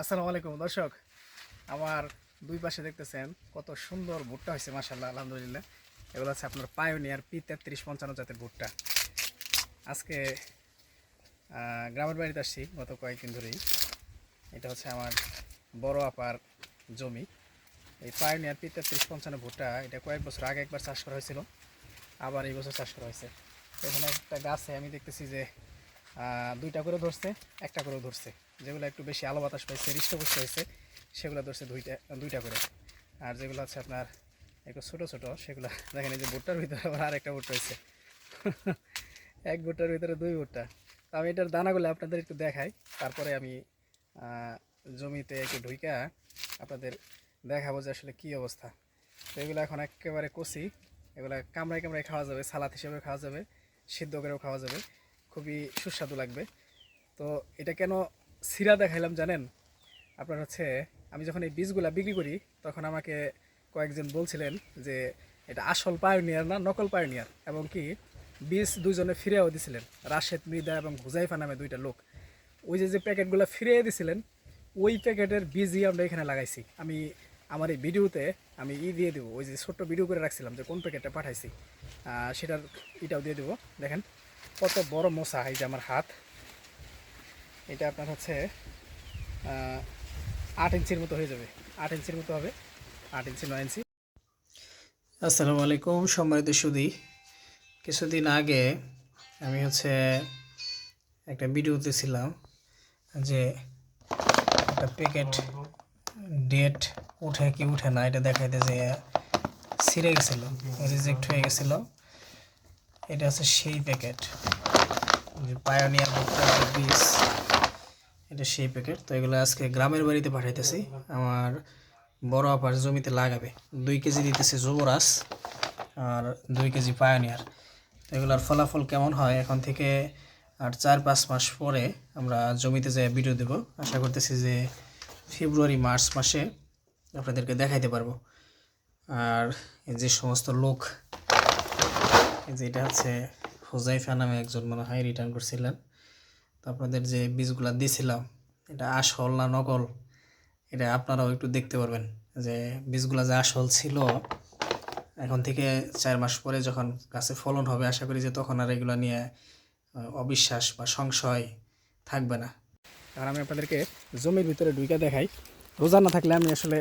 আসসালামু আলাইকুম দর্শক, আমার দুই পাশে দেখতেছেন কত সুন্দর ভুট্টা হয়েছে মাশাআল্লাহ আলহামদুলিল্লাহ। এগুলো হচ্ছে আপনার পায়োনিয়ার P3355 জাতের ভুট্টা। আজকে গ্রামের বাড়িতে আসছি গত কয়েকদিন ধরেই। এটা হচ্ছে আমার বড় আপার জমি। এই পায়োনিয়ার P3355 ভুট্টা এটা কয়েক বছর আগে একবার চাষ করা হয়েছিল, আবার এই বছর চাষ করা হয়েছে। এখানে একটা গাছে আমি দেখতেছি যে দুইটা করে ধরছে, একটা করেও ধরছে। যেগুলো একটু বেশি আলো বাতাস পাইছে, হৃষ্টপুষ্ট হয়েছে, সেগুলো ধরছে দুইটা করে। আর যেগুলো আছে আপনার একটু ছোটো ছোটো সেগুলো দেখেন, এই যে ভুট্টার ভিতরে আবার আরেকটা ভুট্টা হয়েছে। এক ভুট্টার ভিতরে দুই ভুট্টা। তো আমি এটার দানাগুলো আপনাদের একটু দেখাই, তারপরে আমি জমিতে একটু ঢুইকা আপনাদের দেখাবো যে আসলে কী অবস্থা। তো এগুলো এখন একেবারে কষি, এগুলো কামড়ায় কামড়ায় খাওয়া যাবে, সালাদ হিসেবে খাওয়া যাবে, সিদ্ধ করেও খাওয়া যাবে, খুবই সুস্বাদু লাগবে। তো এটা কেন সিরা দেখাইলাম জানেন? আপনার হচ্ছে আমি যখন এই বীজগুলা বিক্রি করি তখন আমাকে কয়েকজন বলছিলেন যে এটা আসল পায়োনিয়ার না নকল পায়োনিয়ার, এবং কি বীজ দুইজনে ফিরেও দিছিলেন, রাশেদ মৃদা এবং হুজাইফা নামে দুইটা লোক। ওই যে যে প্যাকেটগুলো ফিরিয়ে দিছিলেন ওই প্যাকেটের বীজই আমরা এখানে লাগাইছি। আমি আমার এই ভিডিওতে আমি দিয়ে দেবো, ওই যে ছোট্ট ভিডিও করে রাখছিলাম যে কোন প্যাকেটটা পাঠাইছি, সেটার এটাও দিয়ে দেবো। দেখেন কত বড় মশা, এই যে আমার হাত, এটা আপনার হচ্ছে 8 ইঞ্চির মতো হয়ে যাবে, 8 ইঞ্চির মতো হবে, 8 ইঞ্চি 9 ইঞ্চি। আসসালামু আলাইকুম সম্মানিত সুধী। কিছুদিন আগে আমি হচ্ছে একটা ভিডিওতে ছিলাম যে একটা প্যাকেট ডেট উঠে কি উঠে না এটা দেখাইতে যে ছিঁড়ে গেছিলো, রিজেক্ট হয়ে গেছিলো। এটা হচ্ছে সেই প্যাকেট, যে পায়োনিয়ার ভুট্টার বীজ, এটা সেই প্যাকেট। তো এগুলো আজকে গ্রামের বাড়িতে পাঠাইতেছি, আমার বড় আপার জমিতে লাগাবে। 2 কেজি দিতেছে যুবরাজ আর 2 কেজি পায়োনিয়ার। তো এগুলোর ফলাফল কেমন হয় এখন থেকে আর 4-5 মাস পরে আমরা জমিতে যে ভিডিও দেব, আশা করতেছি যে ফেব্রুয়ারি মার্চ মাসে আপনাদেরকে দেখাইতে পারবো। আর যে সমস্ত লোক, যে এটা হচ্ছে হুজাইফা নামে একজন মনে হয় রিটার্ন করছিলেন, তো আপনাদের যে বীজগুলো দিয়েছিলাম এটা আসল না নকল এটা আপনারাও একটু দেখতে পারবেন, যে বীজগুলো যে আসল ছিল। এখন থেকে 4 মাস পরে যখন গাছে ফলন হবে, আশা করি যে তখন আর এগুলো নিয়ে অবিশ্বাস বা সংশয় থাকবে না। এখন আমি আপনাদেরকে জমির ভিতরে ঢুইকা দেখাই। রোজা না থাকলে আমি আসলে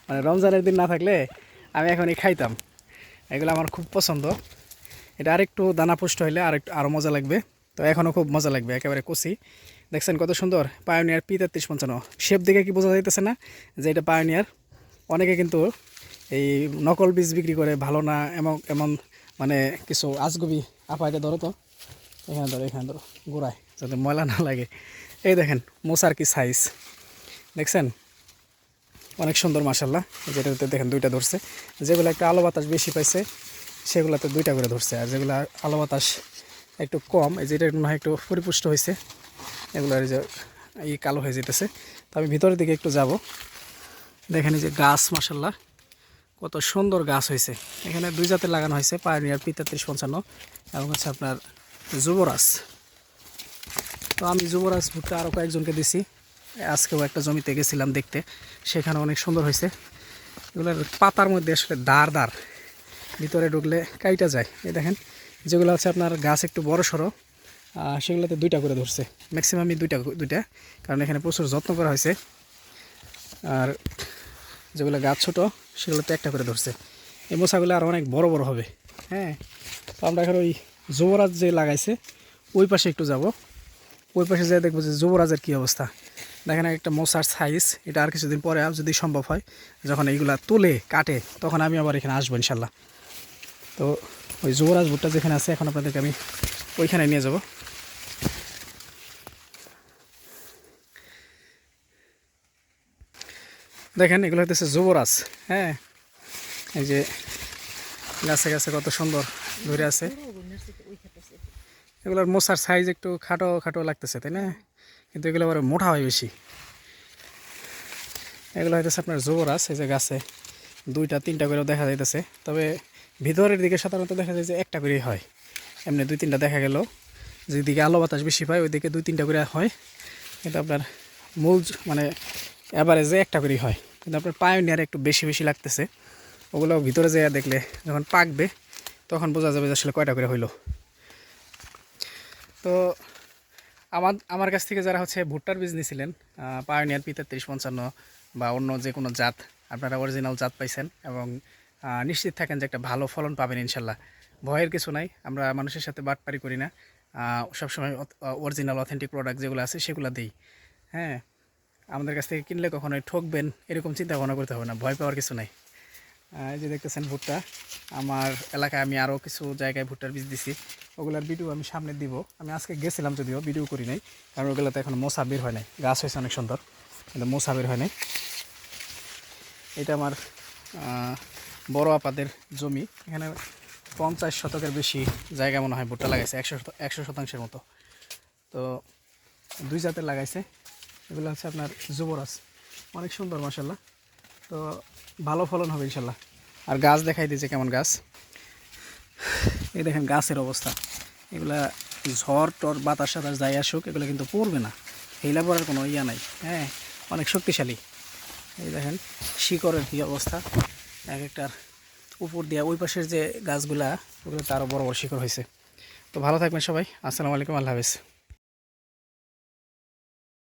মানে রমজানের দিন না থাকলে আমি এখনই খাইতাম। এগুলো আমার খুব পছন্দ। এটা আরেকটু দানা পুষ্ট হইলে আরও মজা লাগবে। তো এখনও খুব মজা লাগবে, একেবারে কষি। দেখছেন কত সুন্দর পায়োনিয়ার P3355। শেপ দেখে কি বোঝা যাইতেছে না যে এটা পায়োনিয়ার? অনেকে কিন্তু এই নকল বীজ বিক্রি করে, ভালো না এমন এমন মানে কিছু আজগুবি। আপা এটা ধরো তো, এখানে ধরো গোড়ায়, যাতে ময়লা না লাগে। এই দেখেন মোচার কি সাইজ, দেখছেন? অনেক সুন্দর মাশাল্লাহ। যেটাতে দেখেন দুইটা ধরছে, যেগুলো একটা আলো বাতাস বেশি পাইছে সেগুলোতে দুইটা করে ধরছে, আর যেগুলো আলো বাতাস একটু কম, এই যেটা মনে হয় একটু পরিপুষ্ট হয়েছে, এগুলো যে এই কালো হয়ে যেতেছে। তো আমি ভিতরের দিকে একটু যাব। দেখেন এই যে গাছ মাশাল্লাহ কত সুন্দর গাছ হয়েছে। এখানে 2 জাতের লাগানো হয়েছে, পায়োনিয়ার P3355 এবং হচ্ছে আপনার যুবরাজ। তো আমি যুবরাজ ভুট্টা আরও কয়েকজনকে দিছি। আজকেও একটা জমিতে গেছিলাম দেখতে, সেখানে অনেক সুন্দর হয়েছে। এগুলোর পাতার মধ্যে আসলে দাঁড় দাঁড়, ভিতরে ঢুকলে কাইটা যায়। এই দেখেন যেগুলো আছে আপনার গাছ একটু বড় সড়ো, সেগুলোতে 2টা করে ধরছে, ম্যাক্সিমামই দুইটা, কারণ এখানে প্রচুর যত্ন করা হয়েছে। আর যেগুলো গাছ ছোটো সেগুলোতে একটা করে ধরছে। এই মোচাগুলো আর অনেক বড় বড় হবে। হ্যাঁ, তো আমরা এখন ওই যুবরাজ যে লাগাইছে ওই পাশে একটু যাব। ওই পাশে যেয়ে দেখবো যে যুবরাজের কী অবস্থা। দেখেন একটা মোচার সাইজ। এটা আর কিছুদিন পরে যদি সম্ভব হয়, যখন এইগুলা তুলে কাটে, তখন আমি আবার এখানে আসবো ইনশাল্লাহ। তো ওই যুবরাজ ভুট্টা যেখানে আছে এখন আপনাদেরকে আমি ওইখানে নিয়ে যাব। দেখেন এগুলো হতেছে যুবরাজ। হ্যাঁ, এই যে গাছে গাছে কত সুন্দর ধরে আছে। এগুলোর মোচার সাইজ একটু খাটো খাটো লাগতেছে, তাই না? কিন্তু এগুলো আবার মোটা হয় বেশি। এগুলো হইতেছে আপনার যুবরাজ। এই যে গাছে 2-3টা করেও দেখা যাইতেছে, তবে ভিতরের দিকে সাধারণত দেখা যায় যে একটা করেই হয়। এমনি 2-3টা দেখা গেল, যেদিকে আলো বাতাস বেশি পায় ওইদিকে 2-3টা করে হয়। কিন্তু আপনার মূল মানে অ্যাভারেজে একটা করেই হয়, কিন্তু আপনার পায়োনিয়ার একটু বেশি বেশি লাগতেছে। ওগুলো ভিতরে যেয়ে দেখলে যখন পাকবে তখন বোঝা যাবে যে আসলে কয়টা করে হইলো। তো আমার কাছ থেকে যারা হচ্ছে ভুট্টার বীজ নিয়েছিলেন, পায়োনিয়ার P3355 বা অন্য যে কোনো জাত, আপনারা অরিজিনাল জাত পাইছেন এবং নিশ্চিত থাকেন যে একটা ভালো ফলন পাবেন ইনশাল্লাহ। ভয়ের কিছু নাই, আমরা মানুষের সাথে বাটপারি করি না, সবসময় অরিজিনাল অথেন্টিক প্রোডাক্ট যেগুলো আছে সেগুলো দিই। হ্যাঁ, আমাদের কাছ থেকে কিনলে কখনোই ঠকবেন এরকম চিন্তা ভাবনা করতে হবে না, ভয় পাওয়ার কিছু নাই। এই যে দেখতেছেন ভুট্টা, আমার এলাকায় আমি আরও কিছু জায়গায় ভুট্টার বীজ দিছি, ওগুলোর ভিডিও আমি সামনে দিব। আমি আজকে গেছিলাম যদিও ভিডিও করি নাই, কারণ ওগুলোতে এখন মোসা বের হয় নাই, গাছ হয়েছে অনেক সুন্দর কিন্তু মোসা বের হয় নাই। এটা আমার বড় আপাদের জমি, এখানে 50 শতকের বেশি জায়গা মনে হয় ভুট্টা লাগাইছে, 100 শতাংশের মতো। তো 2 জাতের লাগাইছে, এগুলো হচ্ছে আপনার যুবরাজ, অনেক সুন্দর মাশাল্লাহ। তো ভালো ফলন হবে ইনশাল্লাহ। আর গাছ দেখাই দিয়েছে কেমন গাছ, এই দেখেন গাছের অবস্থা। এগুলা ঝড় টর বাতাস সাতাস যাই আসুক এগুলো কিন্তু পড়বে না, হেলা পড়ার কোনো ইয়া নাই। হ্যাঁ, অনেক শক্তিশালী। এই দেখেন শিকড়ের কী অবস্থা, এক একটার উপর দিয়ে ওই পাশের যে গাছগুলা ওগুলো আরও বড় বড় শিকড় হয়েছে। তো ভালো থাকবেন সবাই, আসসালামু আলাইকুম, আল্লাহ হাফেজ।